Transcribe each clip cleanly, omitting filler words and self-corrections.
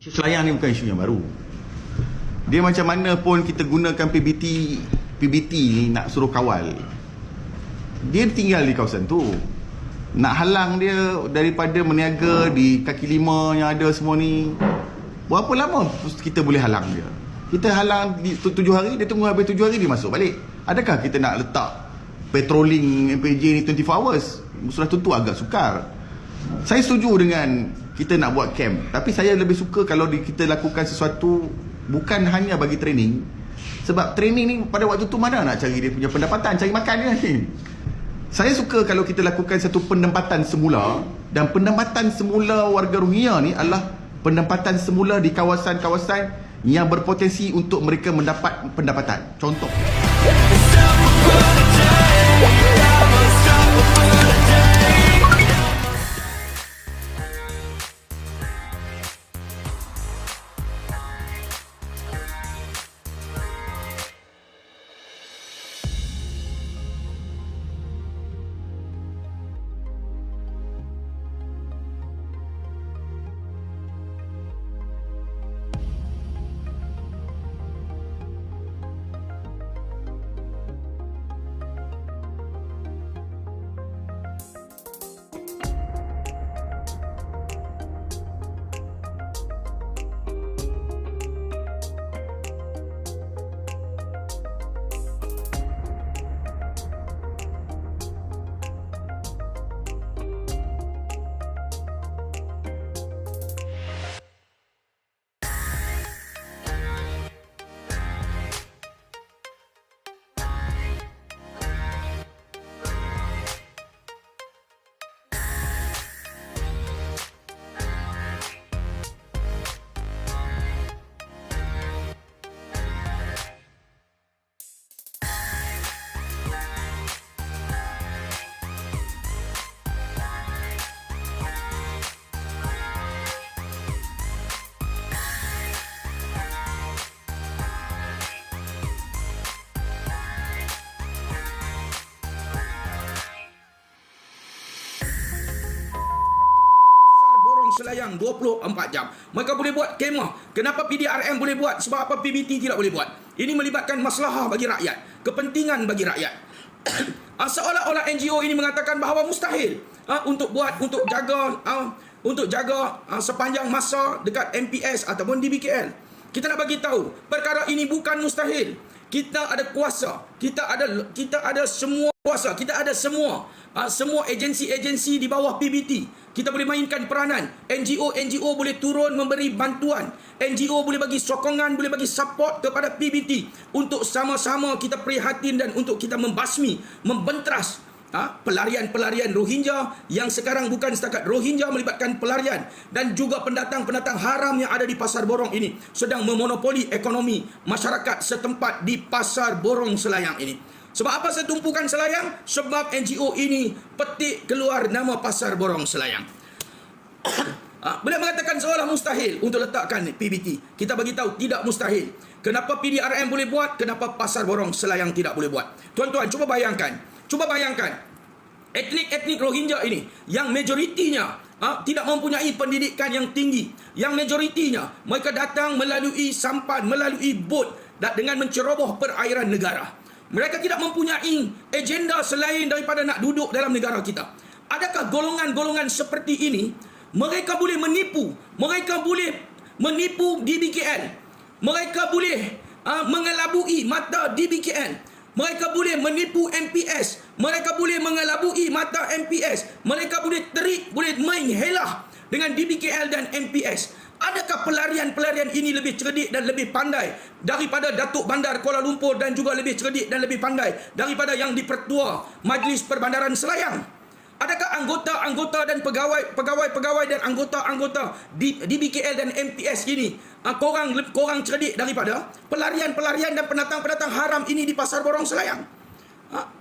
Selayang ni bukan isu yang baru. Dia macam mana pun kita gunakan PBT ni nak suruh kawal. Dia tinggal di kawasan tu. Nak halang dia daripada meniaga di kaki lima yang ada semua ni. Berapa lama kita boleh halang dia? Kita halang 7 hari, dia tunggu habis 7 hari dia masuk balik. Adakah kita nak letak patrolling MPJ ni 24 hours? Sudah tentu agak sukar. Saya setuju dengan kita nak buat camp, tapi saya lebih suka kalau kita lakukan sesuatu bukan hanya bagi training. Sebab training ni pada waktu tu mana nak cari dia punya pendapatan, cari makan dia ni. Saya suka kalau kita lakukan satu penempatan semula, dan penempatan semula warga Rohingya ni adalah penempatan semula di kawasan-kawasan yang berpotensi untuk mereka mendapat pendapatan. Contoh, Selayang 24 jam. Mereka boleh buat kemah. Kenapa PDRM boleh buat? Sebab apa PBT tidak boleh buat? Ini melibatkan masalah bagi rakyat, kepentingan bagi rakyat. Seolah-olah NGO ini mengatakan bahawa mustahil untuk jaga sepanjang masa dekat MPS ataupun DBKL. Kita nak bagi tahu, perkara ini bukan mustahil. Kita ada kuasa, kita ada semua kuasa, kita ada semua agensi-agensi di bawah PBT. Kita boleh mainkan peranan. NGO boleh turun memberi bantuan. NGO boleh bagi sokongan, boleh bagi support kepada PBT untuk sama-sama kita prihatin dan untuk kita membasmi, membentras pelarian-pelarian Rohingya yang sekarang bukan setakat Rohingya, melibatkan pelarian dan juga pendatang-pendatang haram yang ada di Pasar Borong ini sedang memonopoli ekonomi masyarakat setempat di Pasar Borong Selayang ini. Sebab apa saya tumpukan Selayang? Sebab NGO ini petik keluar nama Pasar Borong Selayang. Beliau mengatakan seolah mustahil untuk letakkan PBT. Kita bagi tahu tidak mustahil. Kenapa PDRM boleh buat? Kenapa Pasar Borong Selayang tidak boleh buat? Tuan-tuan, cuba bayangkan. Etnik-etnik Rohingya ini yang majoritinya tidak mempunyai pendidikan yang tinggi. Yang majoritinya mereka datang melalui sampan, melalui bot dengan menceroboh perairan negara. Mereka tidak mempunyai agenda selain daripada nak duduk dalam negara kita. Adakah golongan-golongan seperti ini mereka boleh menipu? Mereka boleh menipu DBKL. Mereka boleh mengelabui mata DBKL. Mereka boleh menipu MPS. Mereka boleh mengelabui mata MPS. Mereka boleh boleh main helah dengan DBKL dan MPS. Adakah pelarian-pelarian ini lebih cerdik dan lebih pandai daripada Datuk Bandar Kuala Lumpur dan juga lebih cerdik dan lebih pandai daripada yang dipertua Majlis Perbandaran Selayang? Adakah anggota-anggota dan pegawai-pegawai dan anggota-anggota DBKL dan MPS ini korang cerdik daripada pelarian-pelarian dan pendatang-pendatang haram ini di Pasar Borong Selayang?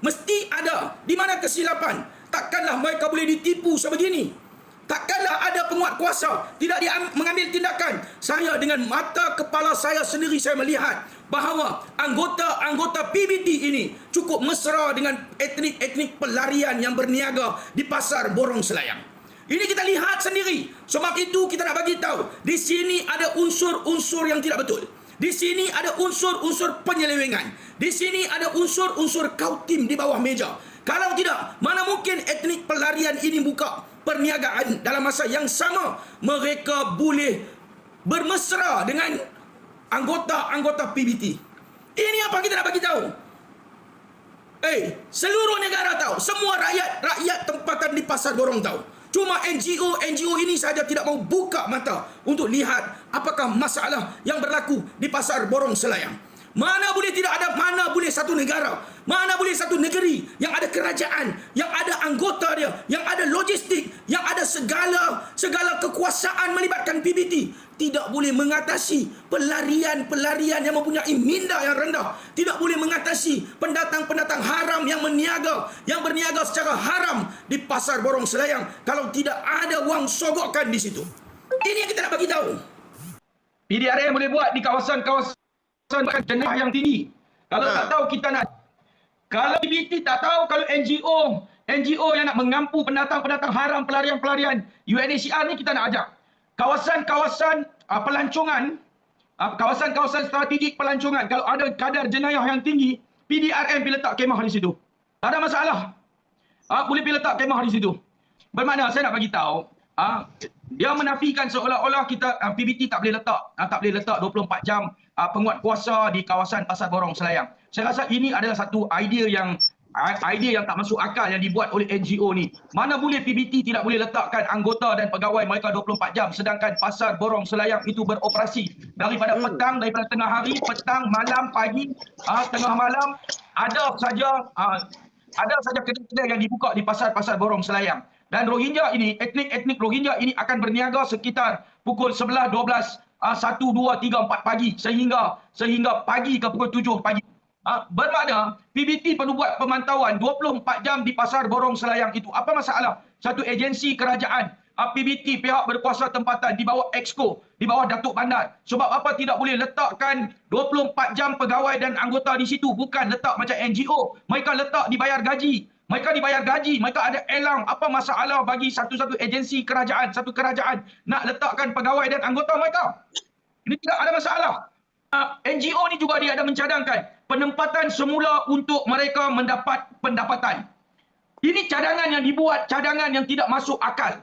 Mesti ada. Di mana kesilapan? Takkanlah mereka boleh ditipu sebegini. Takkanlah ada penguat kuasa tidak mengambil tindakan. Saya dengan mata kepala saya sendiri saya melihat bahawa anggota-anggota PBT ini cukup mesra dengan etnik-etnik pelarian yang berniaga di Pasar Borong Selayang. Ini kita lihat sendiri. Sebab itu kita nak bagi tahu, di sini ada unsur-unsur yang tidak betul. Di sini ada unsur-unsur penyelewengan. Di sini ada unsur-unsur kautim di bawah meja. Kalau tidak, mana mungkin etnik pelarian ini buka perniagaan dalam masa yang sama mereka boleh bermesra dengan anggota-anggota PBT. Ini apa kita nak bagi tahu? Seluruh negara tahu, semua rakyat tempatan di Pasar Borong tahu. Cuma NGO ini saja tidak mau buka mata untuk lihat apakah masalah yang berlaku di Pasar Borong Selayang. Mana boleh tidak ada, mana boleh satu negara, mana boleh satu negeri yang ada kerajaan, yang ada anggota dia, yang ada logistik, yang ada segala kekuasaan melibatkan PBT, tidak boleh mengatasi pelarian-pelarian yang mempunyai minda yang rendah, tidak boleh mengatasi pendatang-pendatang haram yang berniaga secara haram di Pasar Borong Selayang kalau tidak ada wang sogokkan di situ. Ini yang kita nak bagi tahu. PDRM boleh buat di kawasan-kawasan jenayah yang tinggi. Kalau tak tahu kita nak, kalau PBT tak tahu, kalau NGO yang nak mengampu pendatang-pendatang haram, pelarian-pelarian, UNHCR ni kita nak ajak. Kawasan-kawasan pelancongan, kawasan-kawasan strategik pelancongan, kalau ada kadar jenayah yang tinggi, PDRM pergi letak kemah di situ. Tak ada masalah. Boleh pergi letak kemah di situ. Bermakna saya nak bagi tahu, dia menafikan seolah-olah kita PBT tak boleh letak 24 jam penguat kuasa di kawasan Pasar Borong Selayang. Saya rasa ini adalah satu idea yang tak masuk akal yang dibuat oleh NGO ni. Mana boleh PBT tidak boleh letakkan anggota dan pegawai mereka 24 jam sedangkan Pasar Borong Selayang itu beroperasi daripada petang, daripada tengah hari, petang, malam, pagi, tengah malam, ada saja kedai-kedai yang dibuka di pasar-pasar Borong Selayang. Dan Rohingya ini, etnik Rohingya ini akan berniaga sekitar pukul 11, 12, 1, 2, 3, 4 pagi sehingga pagi ke pukul 7 pagi. Bermakna PBT perlu buat pemantauan 24 jam di Pasar Borong Selayang itu. Apa masalah? Satu agensi kerajaan, PBT, pihak berkuasa tempatan di bawah Exco, di bawah Datuk Bandar. Sebab apa tidak boleh letakkan 24 jam pegawai dan anggota di situ? Bukan letak macam NGO. Mereka letak dibayar gaji. Mereka ada elang. Apa masalah bagi satu-satu agensi kerajaan, satu kerajaan nak letakkan pegawai dan anggota mereka? Ini tidak ada masalah. NGO ni juga dia ada mencadangkan penempatan semula untuk mereka mendapat pendapatan. Ini cadangan yang dibuat, cadangan yang tidak masuk akal.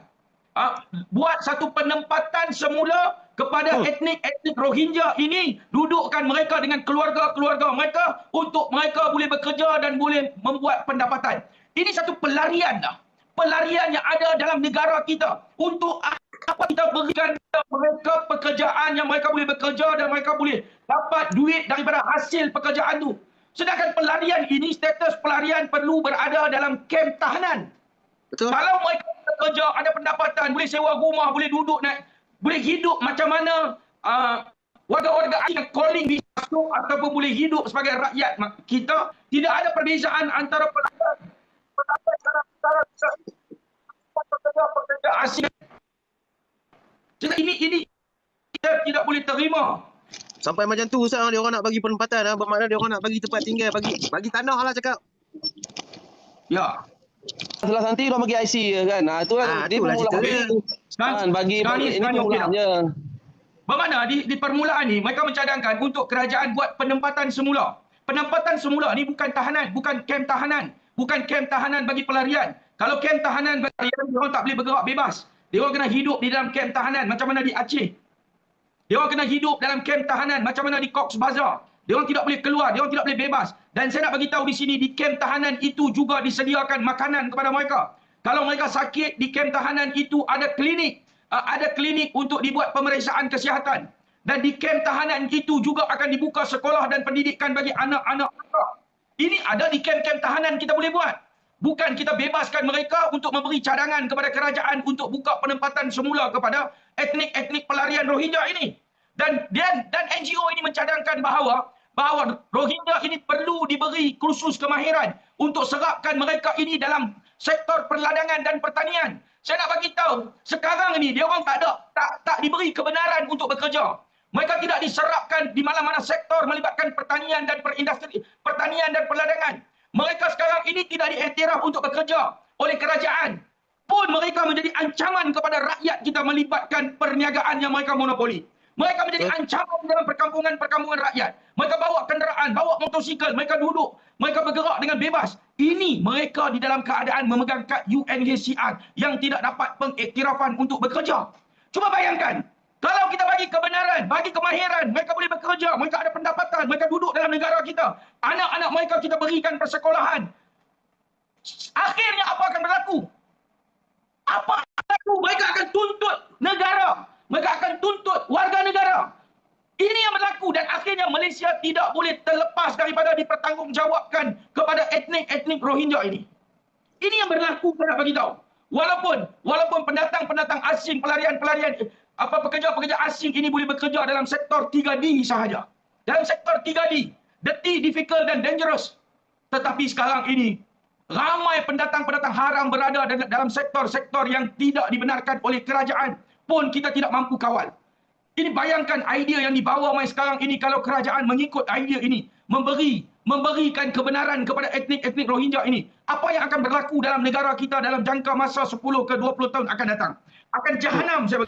Buat satu penempatan semula kepada etnik Rohingya ini, dudukkan mereka dengan keluarga-keluarga mereka untuk mereka boleh bekerja dan boleh membuat pendapatan. Ini satu pelarian dah. Pelarian yang ada dalam negara kita. Untuk apa kita berikan mereka pekerjaan yang mereka boleh bekerja dan mereka boleh dapat duit daripada hasil pekerjaan tu. Sedangkan pelarian ini, status pelarian perlu berada dalam kem tahanan. Betul. Kalau mereka bekerja, ada pendapatan, boleh sewa rumah, boleh duduk, boleh hidup macam mana warga-warga yang calling masuk ataupun boleh hidup sebagai rakyat kita, tidak ada perbezaan antara pelarian pekerja asing. Jadi ini kita tidak boleh terima. Sampai macam tu Ustaz, dia orang nak bagi penempatan, bermakna dia orang nak bagi tempat tinggal, bagi tanah lah cakap. Ya. Setelah nanti dia bagi IC kan. Itu kan dia permulaan bagi ini permulaannya. Bermakna di permulaan ni mereka mencadangkan untuk kerajaan buat penempatan semula. Penempatan semula ni bukan tahanan, bukan kem tahanan. Bukan kem tahanan bagi pelarian. Kalau kem tahanan bagi pelarian, dia orang tak boleh bergerak bebas. Dia orang kena hidup di dalam kem tahanan macam mana di Aceh. Dia orang kena hidup dalam kem tahanan macam mana di Cox's Bazar. Dia orang tidak boleh keluar, dia orang tidak boleh bebas. Dan saya nak bagi tahu di sini, di kem tahanan itu juga disediakan makanan kepada mereka. Kalau mereka sakit, di kem tahanan itu ada klinik untuk dibuat pemeriksaan kesihatan. Dan di kem tahanan itu juga akan dibuka sekolah dan pendidikan bagi anak-anak mereka. Ini ada di kem-kem tahanan kita boleh buat. Bukan kita bebaskan mereka untuk memberi cadangan kepada kerajaan untuk buka penempatan semula kepada etnik-etnik pelarian Rohingya ini. Dan NGO ini mencadangkan bahawa Rohingya ini perlu diberi kursus kemahiran untuk serapkan mereka ini dalam sektor perladangan dan pertanian. Saya nak bagi tahu, sekarang ini dia orang tak diberi kebenaran untuk bekerja. Mereka tidak diserapkan di mana-mana sektor melibatkan pertanian dan pertanian dan perladangan. Mereka sekarang ini tidak diiktiraf untuk bekerja oleh kerajaan. pun mereka menjadi ancaman kepada rakyat kita melibatkan perniagaan yang mereka monopoli. Mereka menjadi ancaman dalam perkampungan-perkampungan rakyat. Mereka bawa kenderaan, bawa motosikal, mereka duduk, mereka bergerak dengan bebas. Ini mereka di dalam keadaan memegang kad UNHCR yang tidak dapat pengiktirafan untuk bekerja. Cuba bayangkan, kalau kita bagi kebenaran, bagi kemahiran, mereka boleh bekerja, mereka ada pendapatan, mereka duduk dalam negara kita. Anak-anak mereka kita berikan persekolahan. Akhirnya apa akan berlaku? Apa akan berlaku? Mereka akan tuntut negara. Mereka akan tuntut warga negara. Ini yang berlaku dan akhirnya Malaysia tidak boleh terlepas daripada dipertanggungjawabkan kepada etnik-etnik Rohingya ini. Ini yang berlaku, saya nak bagi tahu. Walaupun pendatang-pendatang asing, pelarian-pelarian, pekerja-pekerja asing ini boleh bekerja dalam sektor 3D sahaja. Dalam sektor 3D, dirty, difficult dan dangerous. Tetapi sekarang ini ramai pendatang-pendatang haram berada dalam sektor-sektor yang tidak dibenarkan oleh kerajaan pun kita tidak mampu kawal. Ini bayangkan idea yang dibawa mai sekarang ini kalau kerajaan mengikut idea ini, memberikan kebenaran kepada etnik-etnik Rohingya ini. Apa yang akan berlaku dalam negara kita dalam jangka masa 10 ke 20 tahun akan datang? Akan jahanam saya